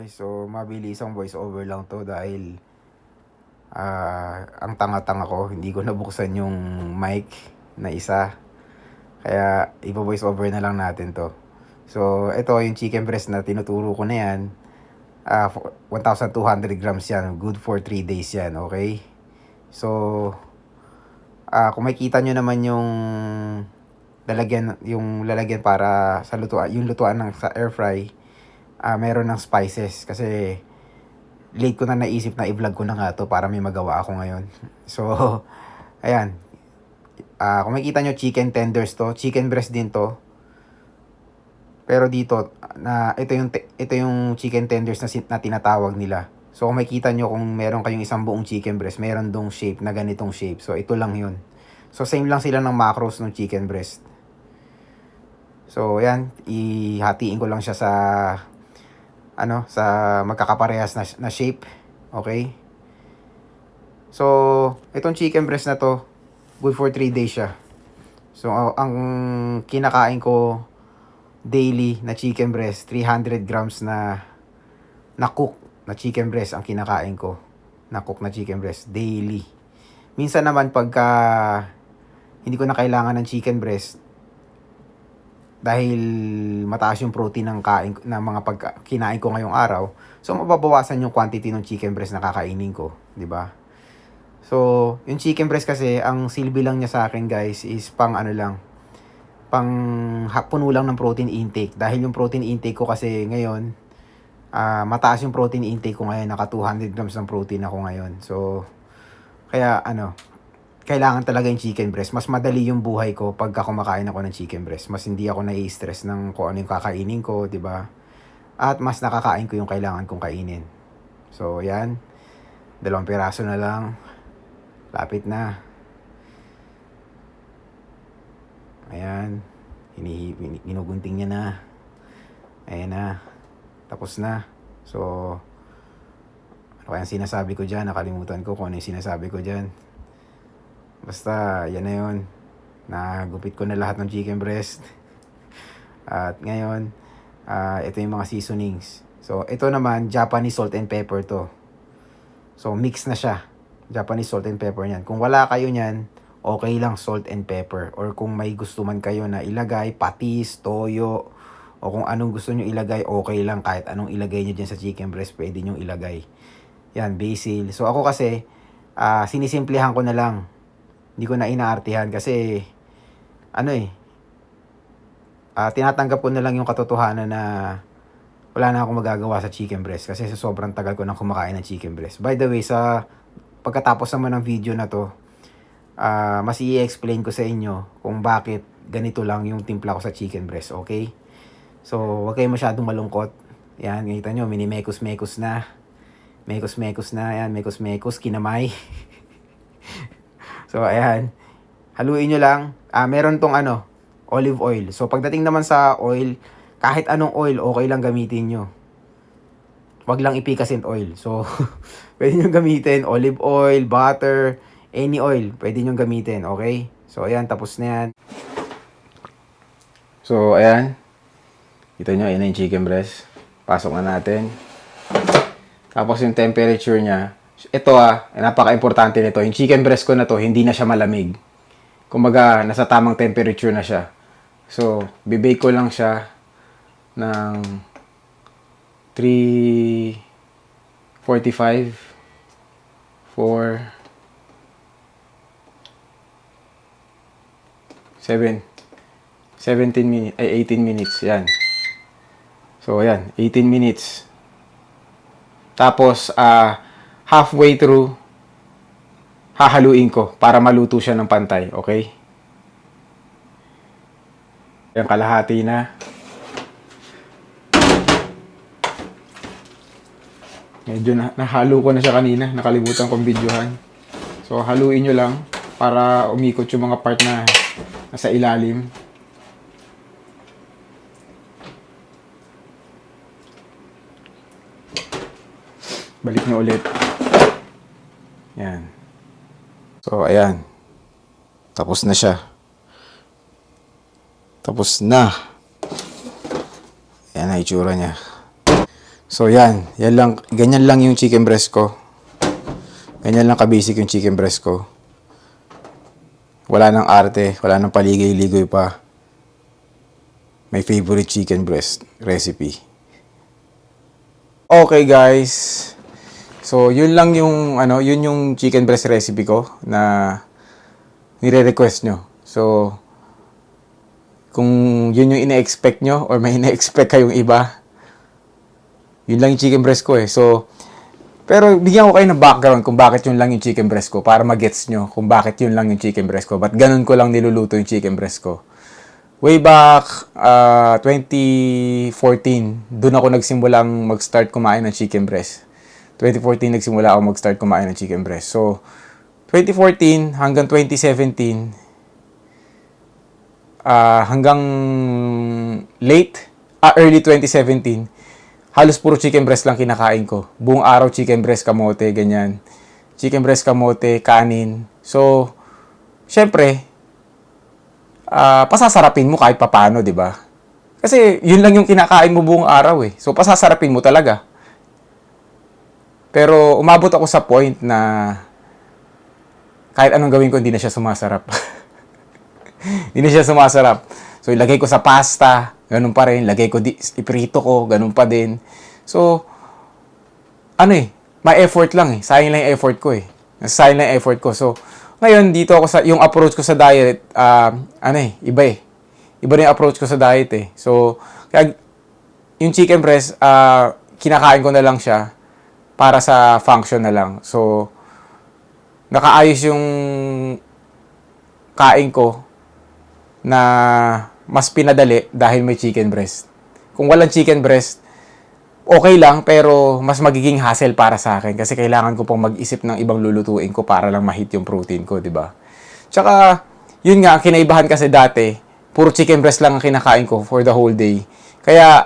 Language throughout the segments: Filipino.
guys, so mabilisang voice over lang to dahil ang tanga-tanga ko, hindi ko nabuksan yung mic na isa. Kaya ipo-voice over na lang natin to. So ito yung chicken breast na tinuturo ko na yan. 1,200 grams yan. Good for 3 days yan, okay? So kung makita nyo naman yung lalagyan para sa lutuan, yung lutuan ng sa air fry, meron ng spices kasi late ko na naisip na i-vlog ko na nga to para may magawa ako ngayon. So, ayan. Kung makita nyo, chicken tenders to. Chicken breast din to. Pero dito, ito yung chicken tenders na tinatawag nila. So, kung makita nyo, kung meron kayong isang buong chicken breast, meron dong shape na ganitong shape. So, ito lang yun. So, same lang sila ng macros ng chicken breast. So, ayan. Ihatiin ko lang siya sa magkakaparehas na shape. Okay? So, itong chicken breast na to, good for 3 days siya. So, ang kinakain ko daily na chicken breast, 300 grams na cook na chicken breast ang kinakain ko. Na cook na chicken breast daily. Minsan naman pagka hindi ko na kailangan ng chicken breast dahil mataas yung protein ng mga kinain ko ngayong araw, so mababawasan yung quantity ng chicken breast na kakainin ko, 'di ba? So, yung chicken breast kasi ang silbi lang niya sa akin, guys, is pang puno lang ng protein intake dahil yung protein intake ko kasi ngayon mataas yung protein intake ko ngayon, naka 200 grams ng protein ako ngayon. So, kaya kailangan talaga yung chicken breast. Mas madali yung buhay ko pagka kumakain ako ng chicken breast. Mas hindi ako nai-stress ng kung ano yung kakainin ko, 'di ba? At mas nakakain ko yung kailangan kong kainin. So, yan. 2 piraso na lang. Lapit na. Ayan. Ginugunting niya na. Ayan na. Tapos na. So, ano kaya sinasabi ko dyan? Nakalimutan ko kung ano yung sinasabi ko dyan. Basta, yan na yun. Nagupit ko na lahat ng chicken breast. At ngayon, ito yung mga seasonings. So, ito naman, Japanese salt and pepper to. So, mix na siya. Japanese salt and pepper niyan. Kung wala kayo niyan, okay lang salt and pepper. Or kung may gusto man kayo na ilagay, patis, toyo, o kung anong gusto nyo ilagay, okay lang. Kahit anong ilagay nyo dyan sa chicken breast, pwede nyo ilagay. Yan, basil. So, ako kasi, sinisimplihan ko na lang. Hindi ko na inaartihan kasi tinatanggap ko na lang yung katotohanan na wala na akong magagawa sa chicken breast kasi sa sobrang tagal ko nang kumakain ng chicken breast. By the way, sa pagkatapos naman ng video na to, mas i-explain ko sa inyo kung bakit ganito lang yung timpla ko sa chicken breast, okay? So, wag kayo masyadong malungkot. Yan, nakita nyo, mini-mekos-mekos na. Mekos-mekos na, yan, mekos-mekos, kinamay. So, ayan. Haluin nyo lang. Meron tong olive oil. So, pagdating naman sa oil, kahit anong oil, okay lang gamitin nyo. Wag lang ipikasin oil. So, pwede nyo gamitin olive oil, butter, any oil. Pwede nyo gamitin, okay? So, ayan. Tapos na yan. So, ayan. Kita nyo, ayan na yung chicken breast. Pasok na natin. Tapos yung temperature niya, ito napaka-importante nito. Yung chicken breast ko na to, hindi na siya malamig. Kumbaga, nasa tamang temperature na siya. So, bibake ko lang siya ng 345 for 18 minutes. Yan. So, ayan. 18 minutes. Tapos, halfway through, hahaluin ko para maluto siya ng pantay. Okay? Yan, kalahati na. Medyo nahalo ko na siya kanina. Nakalimutan kong videohan. So, haluin nyo lang para umikot yung mga part na nasa ilalim. Balik nyo ulit. Yan. So, ayan. Tapos na siya. Tapos na. Ayan na itsura niya. So yan lang, ganyan lang yung chicken breast ko. Ganyan lang ka-basic yung chicken breast ko. Wala nang arte, wala nang paligay-ligoy pa. My favorite chicken breast recipe. Okay guys. So yun lang yung yun yung chicken breast recipe ko na nire-request nyo. So kung yun yung ine-expect nyo or may ine-expect kayong iba, yun lang yung chicken breast ko eh. So, pero bigyan ko kayo ng background kung bakit yun lang yung chicken breast ko para magets nyo kung bakit yun lang yung chicken breast ko. Ba't ganun ko lang niluluto yung chicken breast ko. Way back 2014, doon ako nagsimulang mag-start kumain ng chicken breast. 2014 nagsimula ako mag-start kumain ng chicken breast. So, 2014 hanggang 2017, hanggang early 2017, halos puro chicken breast lang kinakain ko. Buong araw chicken breast, kamote, ganyan. Chicken breast, kamote, kanin. So, syempre, pasasarapin mo kahit papano, di ba? Kasi yun lang yung kinakain mo buong araw eh. So, pasasarapin mo talaga. Pero umabot ako sa point na kahit anong gawin ko, hindi na siya sumasarap. Hindi na siya sumasarap. So, ilagay ko sa pasta, ganun pa rin. Lagay ko, iprito ko, ganun pa din. So, may effort lang eh. Sayang lang yung effort ko eh. Sayang lang yung effort ko. So, ngayon, dito ako yung approach ko sa diet, iba eh. Iba na yung approach ko sa diet eh. So, kaya, yung chicken breast, kinakain ko na lang siya para sa function na lang. So, nakaayos yung kain ko na mas pinadali dahil may chicken breast. Kung walang chicken breast, okay lang pero mas magiging hassle para sa akin kasi kailangan ko pong mag-isip ng ibang lulutuin ko para lang ma-hit yung protein ko, di ba? Tsaka, yun nga, kinaibahan kasi dati, puro chicken breast lang ang kinakain ko for the whole day. Kaya,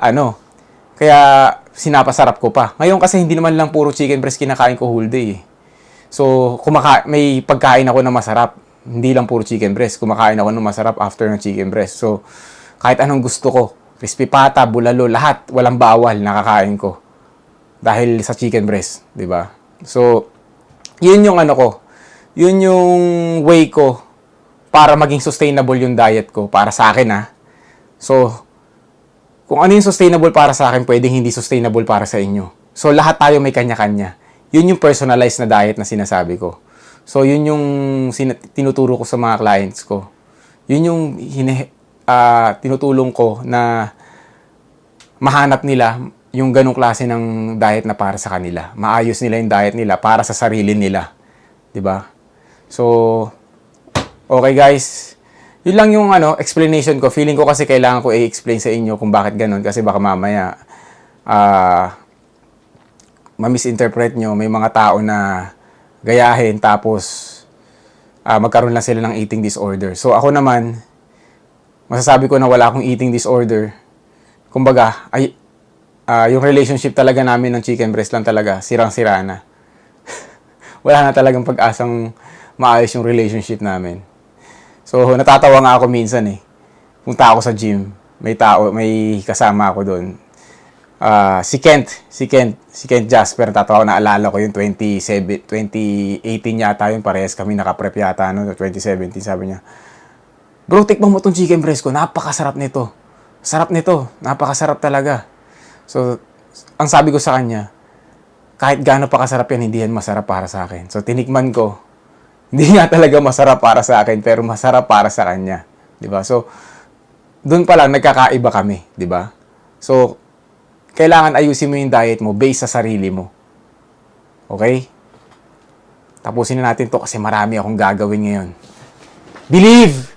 sinapasarap ko pa. Ngayon kasi hindi naman lang puro chicken breast kinakain ko whole day. So, may pagkain ako na masarap. Hindi lang puro chicken breast. Kumakain ako ng masarap after ng chicken breast. So, kahit anong gusto ko, crispy pata, bulalo, lahat, walang bawal, nakakain ko. Dahil sa chicken breast, di ba? So, yun yung yun yung way ko para maging sustainable yung diet ko. Para sa akin, So, kung ano yung sustainable para sa akin, pwedeng hindi sustainable para sa inyo. So, lahat tayo may kanya-kanya. Yun yung personalized na diet na sinasabi ko. So, yun yung tinuturo ko sa mga clients ko. Yun yung tinutulong ko na mahanap nila yung ganong klase ng diet na para sa kanila. Maayos nila yung diet nila para sa sarili nila. 'Di ba? So, okay guys. Yun lang yung explanation ko. Feeling ko kasi kailangan ko i-explain sa inyo kung bakit ganon. Kasi baka mamaya ma-misinterpret nyo. May mga tao na gayahin tapos magkaroon lang sila ng eating disorder. So ako naman, masasabi ko na wala akong eating disorder. Kumbaga, yung relationship talaga namin ng chicken breast lang talaga, sirang-sira na. Wala na talagang pag-asang maayos yung relationship namin. So natatawa nga ako minsan eh. Punta ako sa gym, may kasama ako doon. Si Kent Jasper, tatawa, naalala ko yung 2018 yata yun, parehas kami nakaprep yata 2017, sabi niya, bro, tikman mo tong chicken breast ko, napakasarap nito. Sarap nito, napakasarap talaga. So, ang sabi ko sa kanya, kahit gaano pa kasarap yan, hindi yan masarap para sa akin. So, tinikman ko, hindi nga talaga masarap para sa akin, pero masarap para sa kanya. Diba? So, doon pa lang, nagkakaiba kami. Diba? So, kailangan ayusin mo yung diet mo based sa sarili mo. Okay? Tapusin na natin to kasi marami akong gagawin ngayon. Believe!